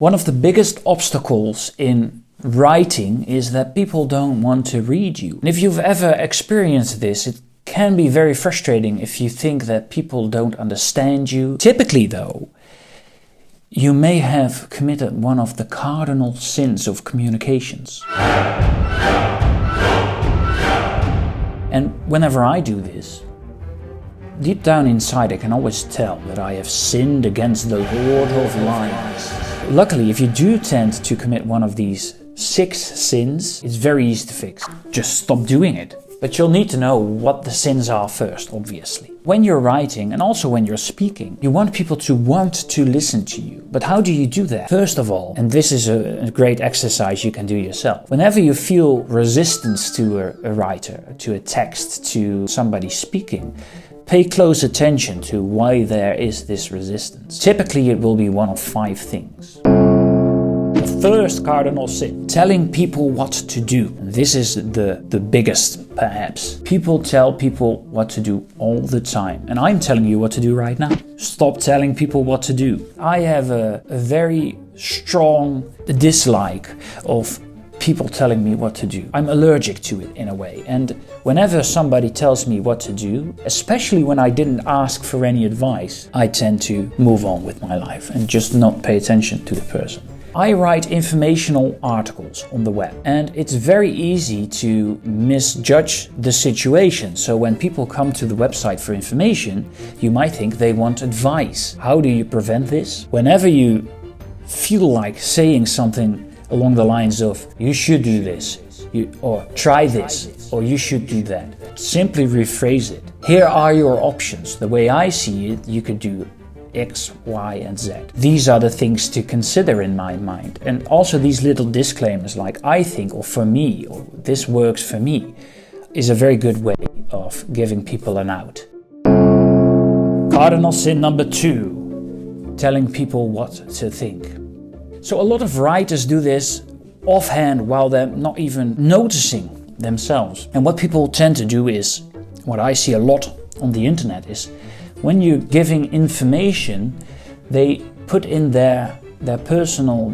One of the biggest obstacles in writing is that people don't want to read you. And if you've ever experienced this, it can be very frustrating if you think that people don't understand you. Typically though, you may have committed one of the cardinal sins of communications. And whenever I do this, deep down inside I can always tell that I have sinned against the Lord of lies. Luckily, if you do tend to commit one of these 6 sins, it's very easy to fix. Just stop doing it. But you'll need to know what the sins are first, obviously. When you're writing and also when you're speaking, you want people to want to listen to you. But how do you do that? First of all, and this is a great exercise you can do yourself, whenever you feel resistance to a writer, to a text, to somebody speaking, pay close attention to why there is this resistance. Typically it will be one of 5 things. The first cardinal sin, telling people what to do. And this is the biggest, perhaps. People tell people what to do all the time. And I'm telling you what to do right now. Stop telling people what to do. I have a very strong dislike of people telling me what to do. I'm allergic to it in a way. And whenever somebody tells me what to do, especially when I didn't ask for any advice, I tend to move on with my life and just not pay attention to the person. I write informational articles on the web, and it's very easy to misjudge the situation. So when people come to the website for information, you might think they want advice. How do you prevent this? Whenever you feel like saying something along the lines of, you should do this, or try this, or you should do that, simply rephrase it. Here are your options. The way I see it, you could do X, Y, and Z. These are the things to consider in my mind. And also these little disclaimers like I think, or for me, or this works for me, is a very good way of giving people an out. Cardinal sin number 2, telling people what to think. So a lot of writers do this offhand while they're not even noticing themselves. And what people tend to do is, what I see a lot on the internet is, when you're giving information, they put in their personal,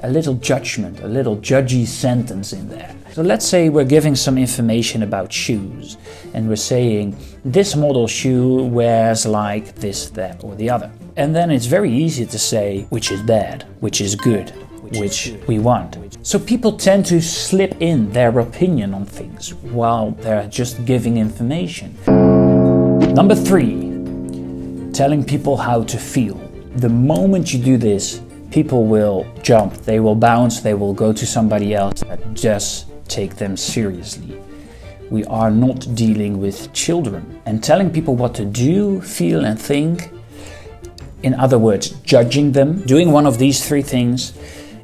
a little judgment, a little judgy sentence in there. So let's say we're giving some information about shoes, and we're saying, this model shoe wears like this, that, or the other. And then it's very easy to say, which is bad, which is good, which we want. So people tend to slip in their opinion on things while they're just giving information. Number 3. Telling people how to feel. The moment you do this, people will jump, they will bounce, they will go to somebody else that just take them seriously. We are not dealing with children. And telling people what to do, feel, and think, in other words, judging them, doing one of these 3 things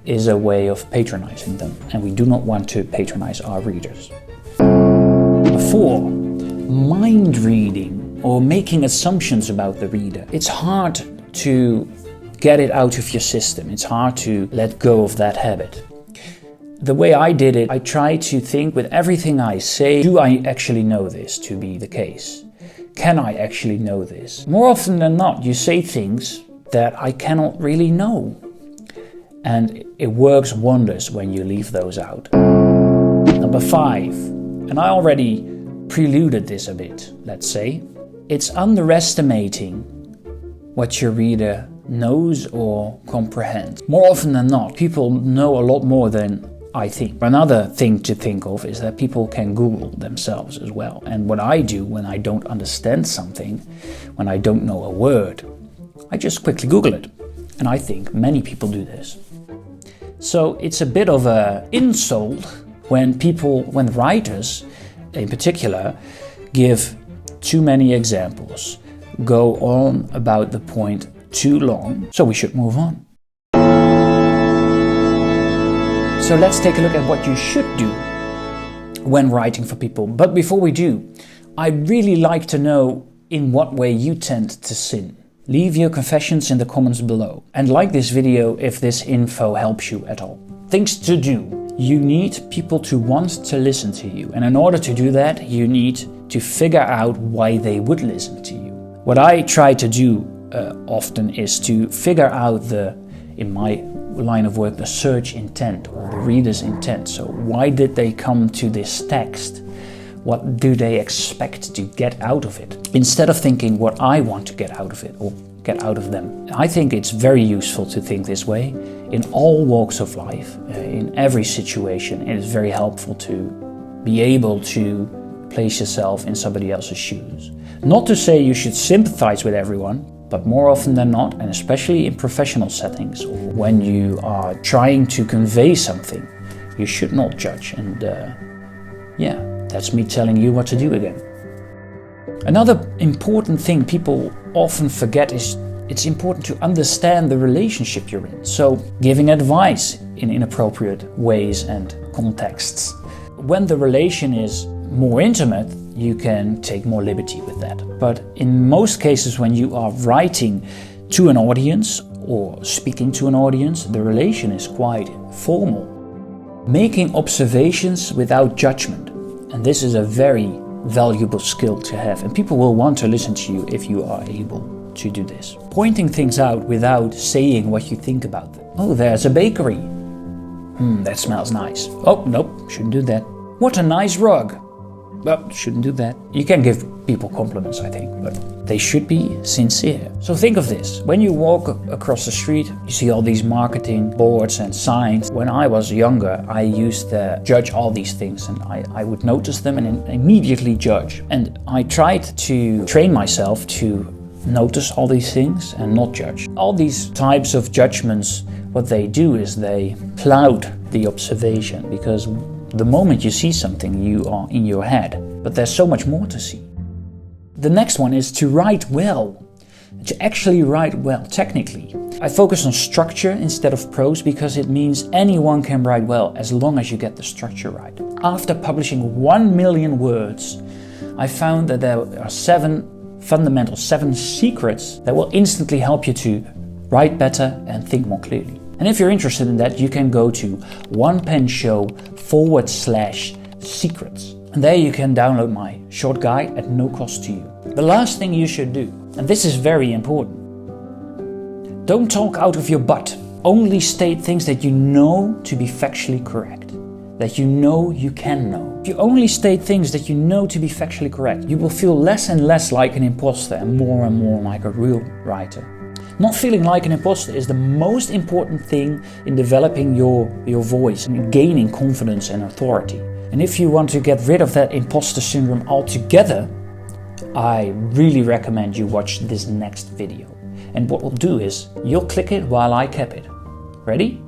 is a way of patronizing them. And we do not want to patronize our readers. 4. Mind reading, or making assumptions about the reader. It's hard to get it out of your system. It's hard to let go of that habit. The way I did it, I tried to think with everything I say, do I actually know this to be the case? Can I actually know this? More often than not, you say things that I cannot really know. And it works wonders when you leave those out. Number 5, and I already preluded this a bit, let's say, it's underestimating what your reader knows or comprehends. More often than not, people know a lot more than I think. Another thing to think of is that people can Google themselves as well. And what I do when I don't understand something, when I don't know a word, I just quickly Google it. And I think many people do this. So it's a bit of an insult when writers in particular, give too many examples, go on about the point too long, so we should move on. So let's take a look at what you should do when writing for people. But before we do, I'd really like to know in what way you tend to sin. Leave your confessions in the comments below. And like this video if this info helps you at all. Things to do. You need people to want to listen to you. And in order to do that, you need to figure out why they would listen to you. What I try to do often is to figure out in my line of work the search intent or the reader's intent. So why did they come to this text? What do they expect to get out of it? Instead of thinking what I want to get out of it or get out of them. I think it's very useful to think this way in all walks of life, in every situation. It is very helpful to be able to place yourself in somebody else's shoes. Not to say you should sympathize with everyone, but more often than not, and especially in professional settings or when you are trying to convey something, you should not judge. And that's me telling you what to do again. Another important thing people often forget is it's important to understand the relationship you're in. So giving advice in inappropriate ways and contexts. When the relation is more intimate, you can take more liberty with that. But in most cases, when you are writing to an audience or speaking to an audience, the relation is quite formal. Making observations without judgment. And this is a very valuable skill to have, and people will want to listen to you if you are able to do this. Pointing things out without saying what you think about them. Oh, there's a bakery. That smells nice. Oh, nope, shouldn't do that. What a nice rug. Well, shouldn't do that. You can give people compliments, I think, but they should be sincere. So think of this. When you walk across the street, you see all these marketing boards and signs. When I was younger, I used to judge all these things, and I would notice them and immediately judge. And I tried to train myself to notice all these things and not judge. All these types of judgments, what they do is they cloud the observation, because the moment you see something, you are in your head. But there's so much more to see. The next one is to write well. To actually write well, technically. I focus on structure instead of prose because it means anyone can write well as long as you get the structure right. After publishing 1 million words, I found that there are 7 secrets that will instantly help you to write better and think more clearly. And if you're interested in that, you can go to onepenshow.com/secrets. And there you can download my short guide at no cost to you. The last thing you should do, and this is very important, don't talk out of your butt. Only state things that you know to be factually correct, that you know you can know. If you only state things that you know to be factually correct, you will feel less and less like an imposter and more like a real writer. Not feeling like an imposter is the most important thing in developing your voice and gaining confidence and authority. And if you want to get rid of that imposter syndrome altogether, I really recommend you watch this next video. And what we'll do is, you'll click it while I cap it. Ready?